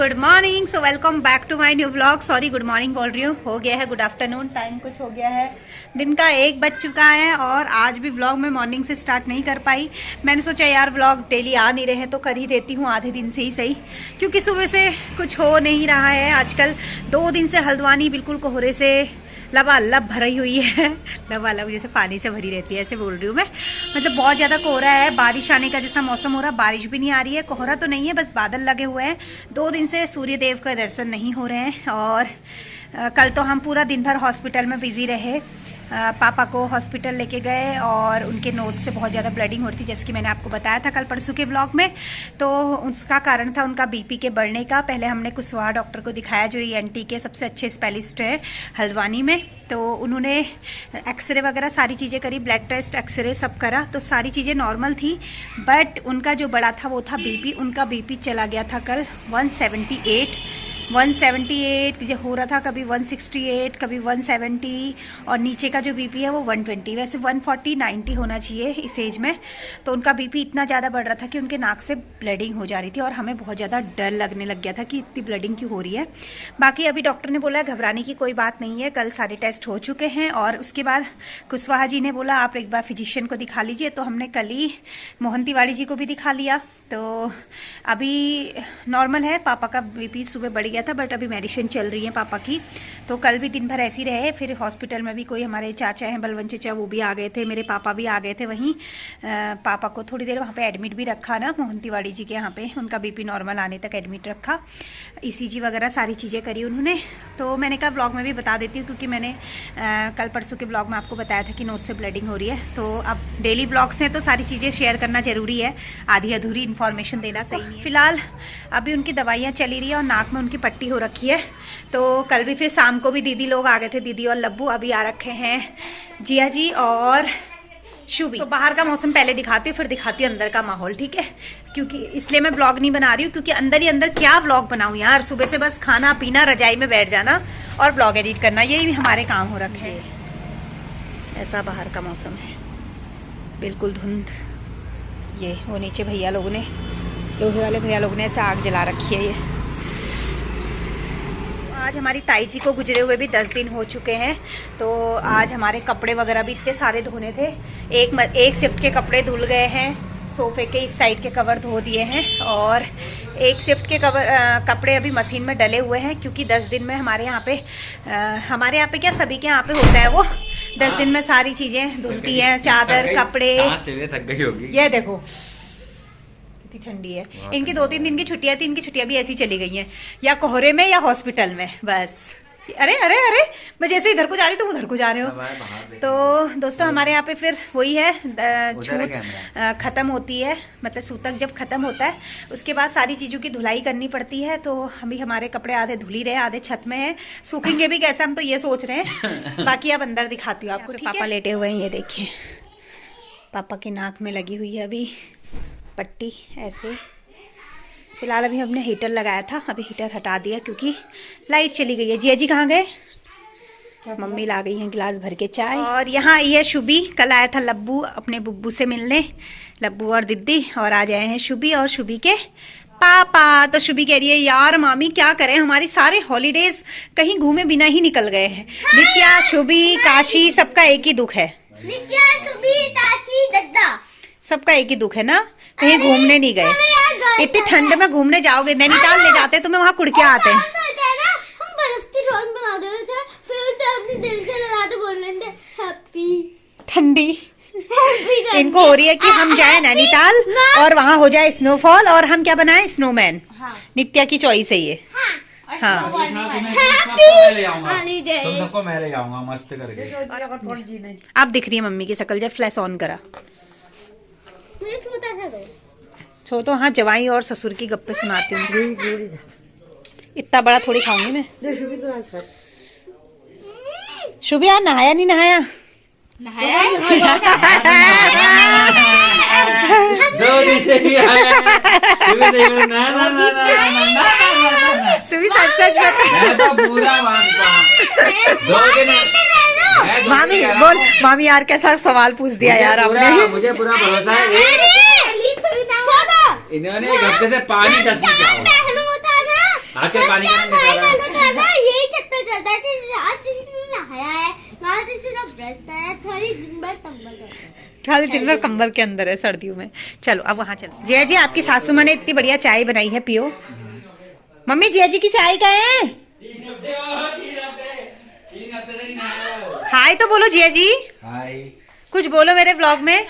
Good morning. So welcome back to my new vlog. Sorry good morning बोल रही हूँ, हो गया है गुड आफ्टरनून, टाइम कुछ हो गया है, दिन का 1 बज चुका है। और आज भी व्लॉग मैं मॉर्निंग से स्टार्ट नहीं कर पाई। मैंने सोचा यार व्लॉग डेली आ नहीं रहे हैं तो कर ही देती हूँ आधे दिन से ही सही, क्योंकि सुबह से कुछ हो नहीं रहा है। आजकल 2 दिन से हल्द्वानी बिल्कुल कोहरे से लबालब भरी हुई है, लबालब जैसे पानी से भरी रहती है ऐसे बोल रही हूँ मैं। मतलब बहुत ज़्यादा कोहरा है, बारिश आने का जैसा मौसम हो रहा, बारिश भी नहीं आ रही है, कोहरा तो नहीं है, बस बादल लगे हुए हैं। 2 दिन से सूर्य देव का दर्शन नहीं हो रहे हैं। और कल तो हम पूरा दिन भर हॉस्पिटल में बिजी रहे। पापा को हॉस्पिटल लेके गए और उनके नोज से बहुत ज़्यादा ब्लडिंग हो रही थी, जैसे कि मैंने आपको बताया था कल परसों के ब्लॉग में। तो उसका कारण था उनका बीपी के बढ़ने का। पहले हमने कुशवाहा डॉक्टर को दिखाया, जो ENT के सबसे अच्छे स्पेशलिस्ट हैं हल्द्वानी में। तो उन्होंने एक्सरे वगैरह सारी चीज़ें करी, ब्लड टेस्ट एक्सरे सब करा, तो सारी चीज़ें नॉर्मल थी। बट उनका जो बड़ा था वो था बीपी। उनका बीपी चला गया था कल 178 जो हो रहा था, कभी 168 कभी 170, और नीचे का जो बीपी है वो 120। वैसे 140-90 होना चाहिए इस एज में। तो उनका बीपी इतना ज़्यादा बढ़ रहा था कि उनके नाक से ब्लीडिंग हो जा रही थी, और हमें बहुत ज़्यादा डर लगने लग गया था कि इतनी ब्लीडिंग क्यों हो रही है। बाकी अभी डॉक्टर ने बोला घबराने की कोई बात नहीं है, कल सारे टेस्ट हो चुके हैं। और उसके बाद कुशवाहा जी ने बोला आप एक बार फिजिशियन को दिखा लीजिए, तो हमने कल ही मोहन तिवारी जी को भी दिखा लिया। तो अभी नॉर्मल है, पापा का बीपी सुबह बढ़ गया था, बट अभी मेडिसिन चल रही है पापा की। तो कल भी दिन भर ऐसे ही रहे। फिर हॉस्पिटल में भी कोई हमारे चाचा हैं, बलवंत चाचा, वो भी आ गए थे, मेरे पापा भी आ गए थे वहीं। पापा को थोड़ी देर वहाँ पे एडमिट भी रखा ना, मोहन तिवारी जी के यहाँ पे, उनका बीपी नॉर्मल आने तक एडमिट रखा। ECG वगैरह सारी चीज़ें करी उन्होंने। तो मैंने कहा ब्लॉग में भी बता देती हूँ, क्योंकि मैंने कल परसों के ब्लॉग में आपको बताया था कि नोज से ब्लीडिंग हो रही है। तो अब डेली ब्लॉग्स हैं तो सारी चीज़ें शेयर करना ज़रूरी है, आधी अधूरी इन्फॉर्मेशन देना सही नहीं है। फिलहाल अभी उनकी दवाइयाँ चली रही है और नाक में उनकी पट्टी हो रखी है। तो कल भी फिर शाम को भी दीदी लोग आ गए थे, दीदी और लब्बू। अभी आ रखे हैं जिया जी और शुभी। तो बाहर का मौसम पहले दिखाती हूँ, फिर दिखाती हूँ अंदर का माहौल, ठीक है? क्योंकि इसलिए मैं ब्लॉग नहीं बना रही हूँ, क्योंकि अंदर ही अंदर क्या ब्लॉग बनाऊँ यार। सुबह से बस खाना पीना, रजाई में बैठ जाना और ब्लॉग एडिट करना, यही हमारे काम हो रखे हैं। ऐसा बाहर का मौसम है, बिल्कुल धुंध। ये वो नीचे भैया लोगों ने, लोहे वाले भैया लोगों ने ऐसे आग जला रखी है। ये आज हमारी ताई जी को गुजरे हुए भी 10 दिन हो चुके हैं। तो आज हमारे कपड़े वगैरह भी इतने सारे धोने थे। एक शिफ्ट के कपड़े धुल गए हैं, सोफे के इस साइड के कवर धो दिए हैं, और एक शिफ्ट के कपड़े अभी मशीन में डले हुए हैं, क्योंकि 10 दिन में हमारे यहाँ पे क्या सभी के यहाँ पे होता है वो, 10 दिन में सारी चीज़ें धुलती हैं, चादर कपड़े। थक गई होगी। ये देखो कितनी ठंडी है। इनकी 2-3 दिन की छुट्टियां थी, इनकी छुट्टियां भी ऐसी चली गई हैं, या कोहरे में या हॉस्पिटल में बस। अरे अरे अरे, मैं जैसे इधर को जा रही तो उधर को जा रहे हो। तो दोस्तों हमारे यहाँ पे फिर वही है, छूत ख़त्म होती है, मतलब सूतक जब ख़त्म होता है उसके बाद सारी चीज़ों की धुलाई करनी पड़ती है। तो अभी हमारे कपड़े आधे धुल ही रहे, आधे छत में हैं, सूखेंगे भी कैसे हम तो ये सोच रहे हैं। बाकी अब अंदर दिखाती हूँ आपको। पापा लेटे हुए हैं, ये देखिए पापा की नाक में लगी हुई है अभी पट्टी ऐसे। फिलहाल अभी हमने हीटर लगाया था, अभी हीटर हटा दिया क्योंकि लाइट चली गई है। जिया जी कहाँ गए? मम्मी ला गई हैं गिलास भर के चाय। और यहाँ आई है शुभी। कल आया था लब्बू अपने बुब्बू से मिलने, लब्बू और दीदी, और आज आए हैं शुभी और शुभी के पापा। तो शुभी कह रही है यार मामी क्या करें, हमारी सारे हॉलीडेज कहीं घूमे बिना ही निकल गए हैं। नित्या, शुभी, काशी, सबका एक ही दुख है। नित्या, शुभी, काशी, दद्दा, सबका एक ही दुख है ना, कहीं घूमने नहीं गए। इतनी ठंड में घूमने जाओगे, नैनीताल ले जाते तुम्हें, वहाँ कुड़के आते हैं। हम बर्फ की ड्रोन बना देते थे, फिर अपनी दिल से लगाते बोल रहे थे हैप्पी ठंडी। इनको हो रही है कि हम जाए नैनीताल और वहाँ हो जाए स्नोफॉल, और हम क्या बनाए, स्नोमैन। नित्या की चॉइस है ये। हाँ सबको मैं ले जाऊंगा मस्त करके। आप दिख रही है मम्मी की शकल, जब फ्लैश ऑन करा। मुझे छोटा था दो। सो तो हाँ जवाई और ससुर की गप्पे सुनाती हूँ। इतना बड़ा थोड़ी खाऊंगी मैं। शुभी यार नहाया नहीं नहाया? शुभी सच बता। मामी बोल, मामी यार कैसा सवाल पूछ दिया यार आपने। मुझे पूरा भरोसा है, इन्होंने एक हफ्ते से पानी 10 नहीं किया। आजकल पानी गर्म नहीं कर रहा है। यही चक्कर चलता है कि आज किसी ने नहाया है, वहाँ से सिर्फ बचता है, थोड़ी दिन भर कंबल करता है। खाली दिन भर कंबल के अंदर है सर्दियों में। चलो अब वहाँ चलो। जिया जी आपकी सासू माँ ने इतनी बढ़िया चाय बनाई है, पियो। मम्मी जिया जी की चाय का है। हाय तो बोलो जिया जी, हाय। कुछ बोलो मेरे ब्लॉग में,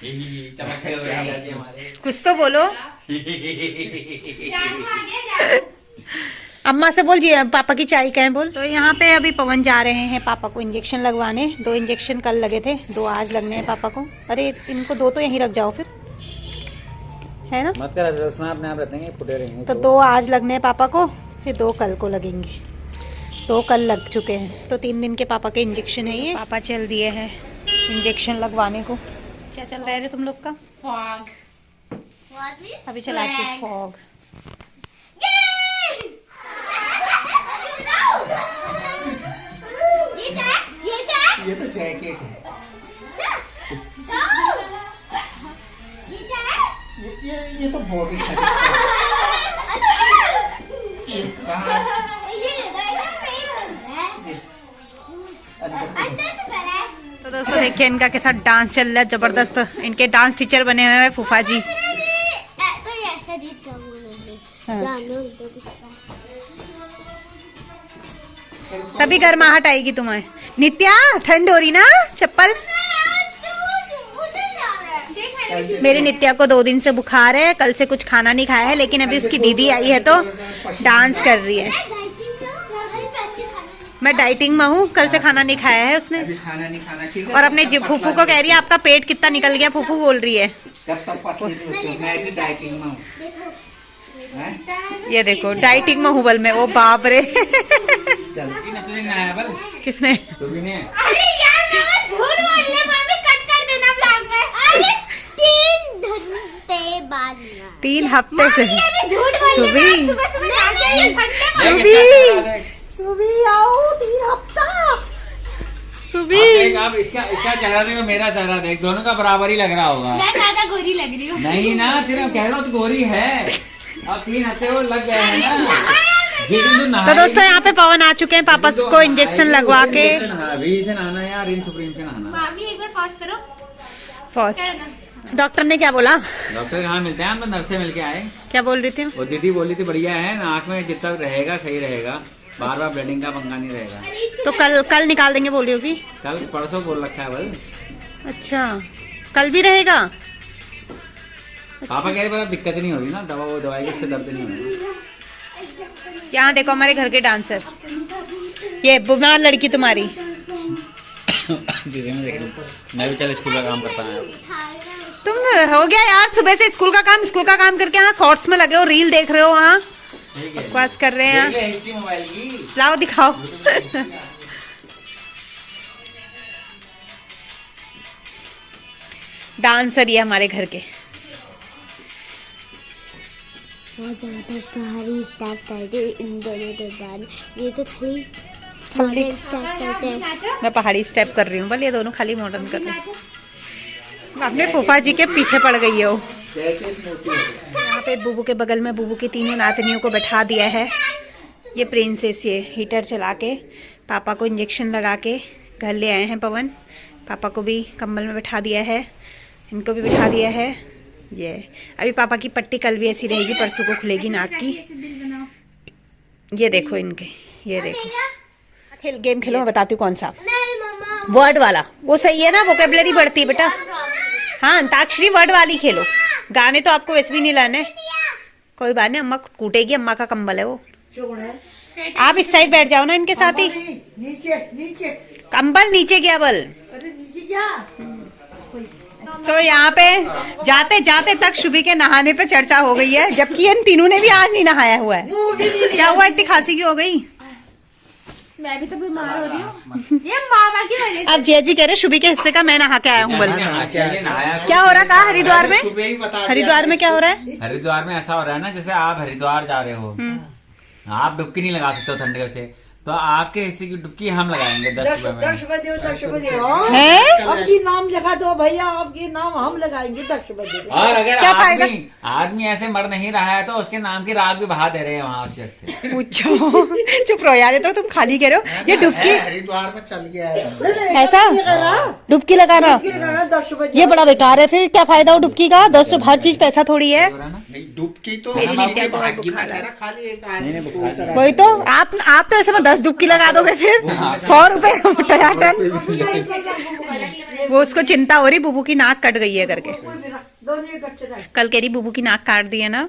चमकते हुए हमारे। कुछ तो बोलो। अम्मा से बोल जी पापा की चाय का है बोल। तो यहाँ पे अभी पवन जा रहे हैं पापा को इंजेक्शन लगवाने। 2 इंजेक्शन कल लगे थे, 2 आज लगने हैं पापा को। अरे इनको 2 तो यहीं रख जाओ फिर, है ना। मत कर, अपने आप रहते हैं, फुटे रहेंगे। तो 2 आज लगने हैं पापा को, फिर 2 कल को लगेंगे। 2 कल लग चुके हैं, तो 3 दिन के पापा के इंजेक्शन है ये। पापा चल दिए हैं इंजेक्शन लगवाने को। क्या चल रहा है तुम लोग का? फॉग। अभी चला के फॉग। ये तो जैकेट है। ये तो बॉडी है। तो दोस्तों देखिए इनका कैसा डांस चल रहा है, जबरदस्त। इनके डांस टीचर बने हुए हैं फूफा जी। तभी गर्माहट आएगी तुम्हें। नित्या ठंड हो रही ना, चप्पल। मेरी नित्या को 2 दिन से बुखार है, कल से कुछ खाना नहीं खाया है, लेकिन अभी उसकी दीदी आई है तो डांस कर रही है। मैं डाइटिंग में हूँ, कल से खाना नहीं खाया है उसने। अभी खाना नहीं खाना ठीक है। और अपने फूफू को कह रही है आपका पेट कितना निकल गया, फूफू बोल रही है। जब तक पतली नहीं होती, मैं भी डाइटिंग में हूँ। ये देखो डाइटिंग में हूँ बल में, वो बाप रे। चल किसने? सुबह ने। अरे यार मैं झूठ बोल रही हूं, मम्मी कट कर देना ब्लॉग में। अरे 3 घंटे बाद ना। 3 हफ्ते से। मम्मी अभी झूठ बोल रही है, सुबह जाके ये ठंडे सुबी आओ 3 हफ्ता। सुबी अब इसका चेहरा देख और मेरा चेहरा देख, दोनों का बराबर ही लग रहा होगा। मैं ज्यादा गोरी लग रही हूँ। नहीं ना, तेरा कह रहा हूँ तो गोरी है। अब 3 हफ्ते वो लग गए हैं ना। तो दोस्तों यहाँ पे पवन आ चुके हैं पापा को इंजेक्शन लगवा के। अभी से नहाना यार, इन सुप्रीम से नहाना। मामी एक बार पॉज करो। पॉज। डॉक्टर ने क्या बोला? डॉक्टर यहाँ मिलते हैं, हम तो नर्स से मिलके आए। क्या बोल रही थी? वो दीदी बोली थी बढ़िया है, नाक में जितना रहेगा सही रहेगा, बार बार ब्लीडिंग का पंगा नहीं रहेगा। तो कल निकाल देंगे बोल रही होगी। कल परसों बोल रखा है बल। अच्छा कल भी रहेगा। पापा कह रहे पर दिक्कत नहीं होगी ना, दवाई से दर्द नहीं होगा। यहाँ देखो हमारे घर के डांसर, ये बीमार लड़की तुम्हारी। में देख लो, मैं भी चल स्कूल का काम करता हूँ। तुम हो गया यार सुबह से स्कूल का काम करके यहाँ शॉर्ट्स में लगे हो, रील देख रहे हो, हाँ बकवास कर रहे हैं। मोबाइल की लाओ दिखाओ। डांसर ये हमारे घर के। मैं ज्यादा पहाड़ी स्टार्ट कर दे इन दोनों के बाद। ये तो थोड़ी मॉडर्न स्टार्ट करते हैं। मैं पहाड़ी स्टेप कर रही हूँ, बल ये दोनों खाली मॉडर्न कर रहे हैं। अपने फूफा जी के पीछे पड़ गई हो। यहाँ पे बुबू के बगल में बुबू की 3 नातनियों को बैठा दिया है। ये प्रिंसेस ये हीटर चला के पापा को इंजेक्शन लगा के घर ले आए हैं पवन। पापा को भी कंबल में बैठा दिया है, इनको भी बैठा दिया है। ये अभी पापा की पट्टी कल भी ऐसी रहेगी, परसों को खुलेगी नाक की। ये देखो इनके, ये देखो गेम खेलो, मैं बताती हूँ कौन सा। नहीं मम्मा, वर्ड वाला वो सही है ना, वोकेबलरी बढ़ती है बेटा। हाँ अंताक्षरी वर्ड वाली खेलो, गाने तो आपको वैसे भी नहीं लाने। कोई बात नहीं, अम्मा कूटेगी, अम्मा का कंबल है वो। आप इस साइड बैठ जाओ ना इनके साथ ही। नीचे कंबल नीचे गया बल। नीचे जा। तो यहाँ पे जाते जाते तक शुभी के नहाने पे चर्चा हो गई है, जबकि इन तीनों ने भी आज नहीं नहाया हुआ है। क्या हुआ, इतनी खांसी क्यों हो गई? मैं भी तो बीमार हो रही हूँ, ये मामा की वजह से। अब जय जी कह रहे शुभी के हिस्से का मैं नहा के आया हूँ। बल क्या हो रहा, कहा हरिद्वार में? हरिद्वार में क्या हो रहा है? हरिद्वार में ऐसा हो रहा है ना, जैसे आप हरिद्वार जा रहे हो, आप डुबकी नहीं लगा सकते हो ठंडे से, तो आपके हिस्से की डुबकी हम लगाएंगे 10 रुपए में। 10 बजे 10 बजे है? आपकी नाम लिखा दो भैया, आपकी नाम हम लगाएंगे 10 बजे। और अगर क्या फायदा? आदमी ऐसे मर नहीं रहा है तो उसके नाम की राख भी बहा दे रहे हैं वहाँ उस जगह से। पूछो चुप रहो यार, ये तो तुम खाली कह रहे हो। ये डुबकी हरिद्वार में चल गया है ऐसा डुबकी लगाना 10 बजे। ये बड़ा बेकार है। फिर क्या फायदा हो डुबकी का? 10 हर चीज पैसा थोड़ी है। नहीं, डुबकी तो मेरी किसी नित्या के को भाग्य में बुखार है। है ना, खाली एक नहीं, आदमी बुखार पूछ रहा है। वही तो आप तो ऐसे में 10 डुबकी लगा दोगे फिर 100 रुपए टनाटन। वो उसको चिंता हो रही बुबू की नाक कट गई है करके। कल कह रही बुबू की नाक काट दी है ना।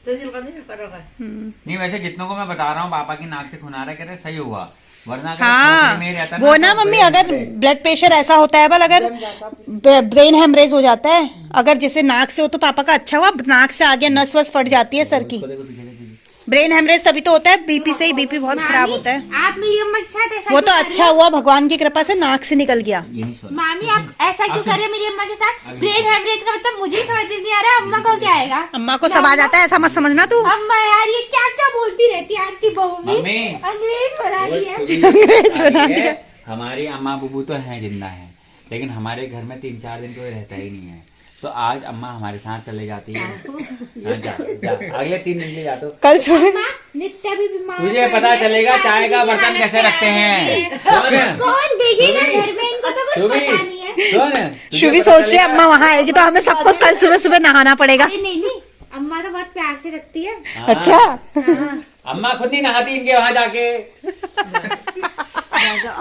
नहीं वैसे जितनों को मैं बता रहा हूँ पापा की नाक से खून आ रहा है, कहते हैं सही हुआ, वरना अगर हाँ खोपड़ी में रहता वो ना तो मम्मी, ब्रेन अगर पे- ब्लड प्रेशर ऐसा होता है बल, अगर ब्रेन हेमरेज हो जाता है, अगर जैसे नाक से हो तो पापा का अच्छा हुआ, नाक से आगे नस वस फट जाती है सर की। उसको देखो पीछे देखो। ब्रेन हेमरेज तभी तो होता है, बीपी से ही, बीपी बहुत खराब होता है। आप मेरी अम्मा के साथ ऐसा वो क्यों तो कर अच्छा रहे हो? हुआ भगवान की कृपा से नाक से निकल गया। यही सुन। मामी आप ऐसा क्यों कर रहे हो मेरी अम्मा के साथ? ब्रेन हेमरेज का मतलब मुझे ही समझ नहीं आ रहा, अम्मा को क्या आएगा? अम्मा को सब आ जाता है, ऐसा मत समझना तू। अम्मा यार ये क्या क्या बोलती रहती है आपकी बहू भी? मम्मी। अंग्रेज बना रही है। अंग्रेज बना दिया। हमारी अम्मा बुबू तो है जिंदा है, लेकिन हमारे घर में 3-4 दिन कोई रहता ही नहीं है। तो आज अम्मा हमारे साथ चले जाती है। हाँ, जा, अगले 3 दिन के जा तो कल सुबह अम्मा, नित्या भी बीमार तुझे पड़ पता रही है, चलेगा नित्या चाय की का भी बर्तन हालत कैसे खराब रखते है। हैं। कौन देखेगा सुबह। घर में? इनको तो कुछ पता नहीं है। सुन शुभी सोच रही है अम्मा वहाँ आएगी तो हमें सबको कल सुबह सुबह नहाना पड़ेगा। अरे नहीं नहीं, अम्मा तो बहुत प्यार से रखती है। अच्छा अम्मा खुद नहीं नहाती इनके वहाँ जाके।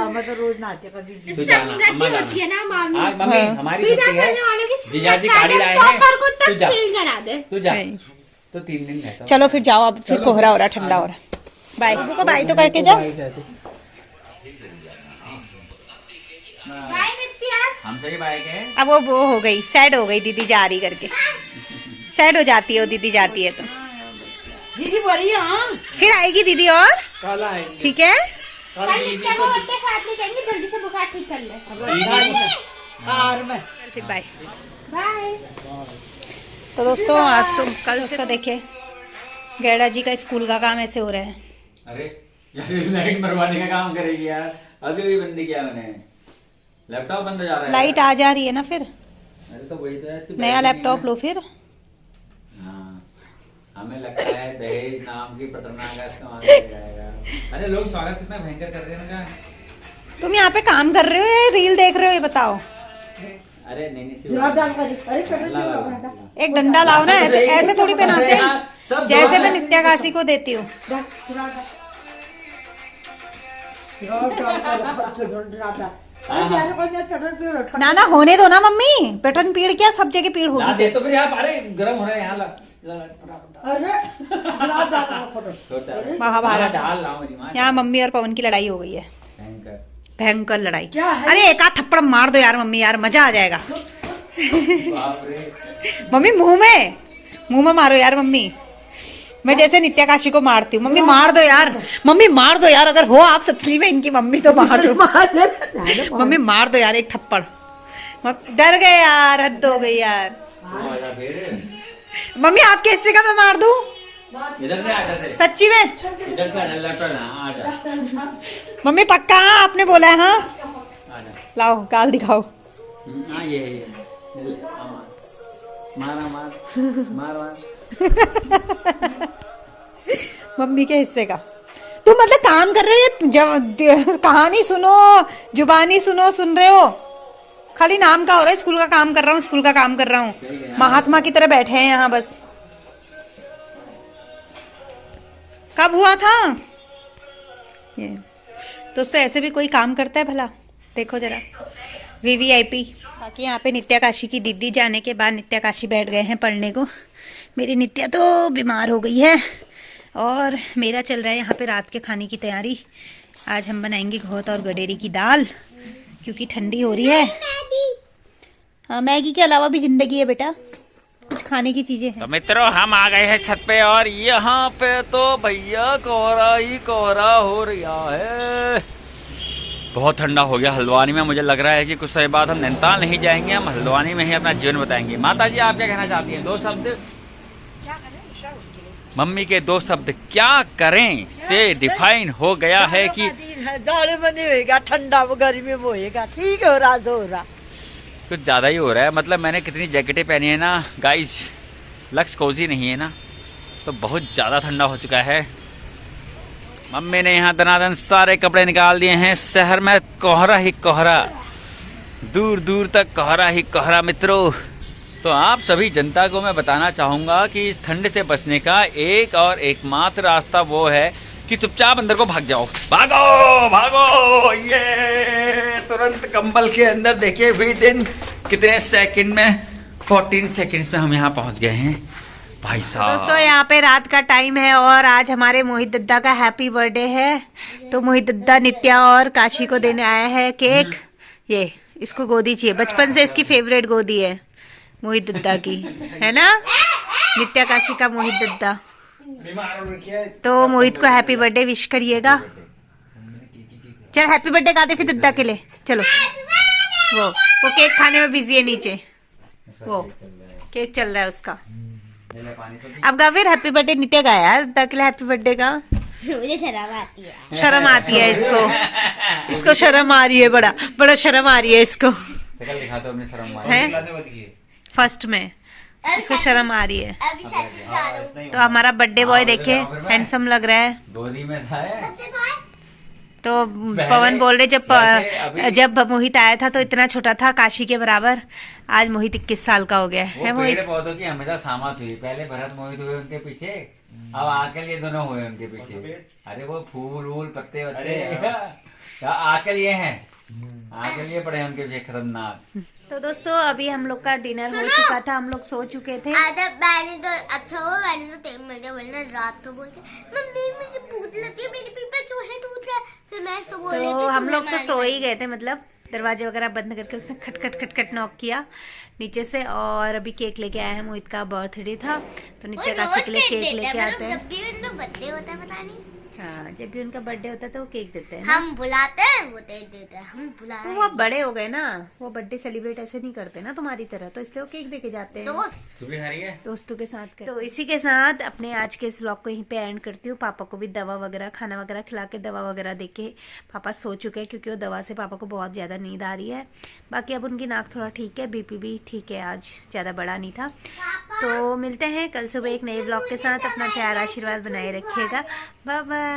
मैं तो रोज नाचे कभी तू जाना, संगति अम्मा होती है जाना। ना मामी। आज मम्मी हमारी बिना छुट्टी है, पढ़ने वालों की जीजाजी संगत गाड़ी का लाए जब हैं, टॉपर को तू तक जा। फेल करा दे। तू जा नहीं। तो 3 दिन रहता हूँ। चलो फिर जाओ, अब फिर कोहरा हो रहा, ठंडा हो रहा। बाय बुबू को बाय तो करके जा। बाय नित्या। हमसे ही बाइक है। अब वो हो गई, सैड हो गई दीदी जा रही करके। सैड हो जाती है वो दीदी जाती है तो। दीदी बोली हाँ फिर आएगी दीदी और कल आएंगे। ठीक है। कल कल दीदी नित्या को को उनके साथ नहीं कहेंगे, जल्दी से बुखार ठीक कर ले। कार में फिर बाय। बाय। तो दोस्तों आज तो कल उसका देखे गैडा जी का स्कूल का काम ऐसे हो रहा है। अरे यार लाइट मरवाने का काम करेगी यार, अभी भी बंद किया मैंने, लैपटॉप बंद हो जा रहा है। लाइट आ जा रही है ना, फिर अरे तो वही तो है, इसकी नया बैटरी लैपटॉप नहीं लो फिर। है। हाँ हमें लगता है दहेज नाम की प्रताड़ना का इस्तेमाल किया जाएगा। अरे लोग स्वागत कितना भयंकर कर रहे हैं ना। तुम यहाँ पे काम कर रहे हो या रील देख रहे हो, ये बताओ। अरे नहीं अरे एक डंडा लाओ ना, ऐसे ऐसे थोड़ी पहनाते हैं, सब जैसे दुआ मैं है। नित्या काशी को देती हूँ। ना ना होने दो ना मम्मी, बटन पीड़ क्या सब जगह पीड़ ला होगी दे फिर। तो फिर यहाँ, अरे गर्म हो रहा है यहाँ महाभारत डाल लाओ मेरी माँ। यहाँ मम्मी और पवन की लड़ाई हो गई है, भयंकर। भयंकर लड़ाई। अरे एक आध थप्पड़ मार दो यार मम्मी, यार मजा आ जाएगा। बाप रे। मम्मी मुंह में मारो यार मम्मी। मैं जैसे नित्या काशी को मारती हूँ, मम्मी मार दो यार, मम्मी मार दो यार, अगर हो आप सतली में इनकी मम्मी तो मार दो। मम्मी मार दो यार एक थप्पड़। डर गए यार, हद हो गई यार। वो आजा फिर। मम्मी आपके हिस्से का मैं मार दूं? इधर से आजा थे। सच्ची में? इधर से आजा, लौट ना आजा। मम्मी पक्का हाँ आपने बोला है? हाँ आजा। लाओ गाल दिखाओ। हाँ ये है ये। मारा मार। मम्मी के हिस्से का तुम मतलब काम कर रहे हो, जब कहानी सुनो, जुबानी सुनो, सुन रहे हो? खाली नाम का हो रहा है, स्कूल का काम कर रहा हूँ, स्कूल का काम कर रहा हूँ। महात्मा की तरह बैठे हैं यहाँ बस। कब हुआ था ये? दोस्तों ऐसे भी कोई काम करता है भला? देखो जरा VVIP। बाकी यहाँ पे नित्या काशी की दीदी जाने के बाद नित्या काशी बैठ गए हैं पढ़ने को। मेरी नित्या तो बीमार हो गई है और मेरा चल रहा है यहाँ पे रात के खाने की तैयारी। आज हम बनाएंगे घोट और गडेरी की दाल, क्योंकि ठंडी हो रही है। हाँ मैगी के अलावा भी जिंदगी है बेटा, कुछ खाने की चीजें हैं। तो मित्रों हम आ गए हैं छत पे और यहाँ पे तो भैया कोहरा ही कोहरा हो रहा है। बहुत ठंडा हो गया हल्द्वानी में। मुझे लग रहा है कि कुछ समय बाद हम नैनीताल नहीं जाएंगे, हम हल्द्वानी में ही अपना जीवन बताएंगे। माता जी आप क्या कहना चाहती हैं? 2 शब्द। मम्मी के दो शब्द क्या करें से डिफाइन हो गया है कि जाड़े में नहीं होएगा, ठंडा में गर्मी में होएगा। ठीक हो रहा, जो हो रहा कुछ ज़्यादा ही हो रहा है। मतलब मैंने कितनी जैकेटें पहनी है ना गाइस, लक्स कोजी नहीं है ना, तो बहुत ज़्यादा ठंडा हो चुका है। मम्मी ने यहाँ दनादन सारे कपड़े निकाल दिए हैं। शहर में कोहरा ही कोहरा, दूर दूर तक कोहरा ही कोहरा मित्रों। तो आप सभी जनता को मैं बताना चाहूँगा कि इस ठंड से बचने का एक और एकमात्र रास्ता वो है कि चुपचाप अंदर को भाग जाओ। भागो भागो, ये तुरंत कंबल के अंदर। देखिए भी दिन कितने सेकंड में, 14 सेकंड्स में हम यहाँ पहुँच गए हैं भाई साहब। दोस्तों यहाँ पे रात का टाइम है और आज हमारे मोहित दद्दा का हैप्पी बर्थडे है। तो मोहित दद्दा नित्या और काशी को देने आया है केक। ये इसको गोदी चाहिए, बचपन से इसकी फेवरेट गोदी है मोहित दद्दा की, है ना। नित्या काशी का मोहित दद्दा। तो मोहित को हैप्पी बर्थडे विश करिएगा। चल हैप्पी बर्थडे गाते फिर दद्दा के लिए। चलो वो केक खाने में बिजी है नीचे, वो केक चल रहा है उसका। अब गा फिर हैप्पी बर्थडे। नित्या गाया दद्दा के लिए हैप्पी बर्थडे का। मुझे शर्म आती है। शर्म आती है इसको शर्म आ रही है, बड़ा शर्म आ रही है इसको। शकल दिखा दो अपनी शर्म है फर्स्ट में इसको शर्म आ रही है। अभी सच बता रहा हूँ। तो हमारा बर्थडे बॉय देखे हैंडसम लग रहा है। गोदी में था। तो पवन बोल रहे जब मोहित आया था तो इतना छोटा था, काशी के बराबर। आज मोहित 21 साल का हो गया है। मोहित पेड़ पौधों की हमेशा सामत हुई। पहले भरत मोहित हुए उनके पीछे, अब आजकल ये दोनों हुए उनके पीछे। अरे वो फूल वूल पत्ते वत्ते आजकल ये हैं, आजकल ये पड़े हैं उनके पीछे खतरनाक। तो दोस्तों अभी हम लोग का डिनर हो चुका था, हम लोग सो चुके थे। मैंने तो अच्छा हुआ, मैंने तो टाइम मिल गया, वरना रात को बोल के मम्मी मुझे भूख लगती है, मेरे पेट में चूहे दूध रहा है। फिर मैं तो बोल रही थी हम लोग तो सो ही गए थे, मतलब दरवाजे वगैरह बंद करके उसने खट खट खट खट नॉक किया नीचे से। और अभी केक लेके आए हैं, मोहित का बर्थडे था तो नित्या काशी के लिए केक लेके आते हैं। जब भी उनका बर्थडे होता है पता नहीं, हाँ जब भी उनका बर्थडे होता है तो वो केक देते हैं। हम बुलाते हैं वो दे देते हैं, हम बुलाते तो वो अब बड़े हो गए ना, वो बर्थडे सेलिब्रेट ऐसे नहीं करते ना तुम्हारी तरह, तो इसलिए वो केक देके जाते हैं दोस्त। तू भी हरी है दोस्तों के साथ कर। तो इसी के साथ अपने आज के इस व्लॉग को यहीं पे एंड करती हूँ। पापा को भी दवा वगैरह खाना वगैरह खिला के दवा वगैरह दे के पापा सो चुके हैं, क्योंकि वो दवा से पापा को बहुत ज़्यादा नींद आ रही है। बाकी अब उनकी नाक थोड़ा ठीक है, बीपी भी ठीक है, आज ज़्यादा बड़ा नहीं था। तो मिलते हैं कल सुबह एक नए व्लॉग के साथ। अपना प्यार आशीर्वाद बनाए रखिएगा। Bye bye.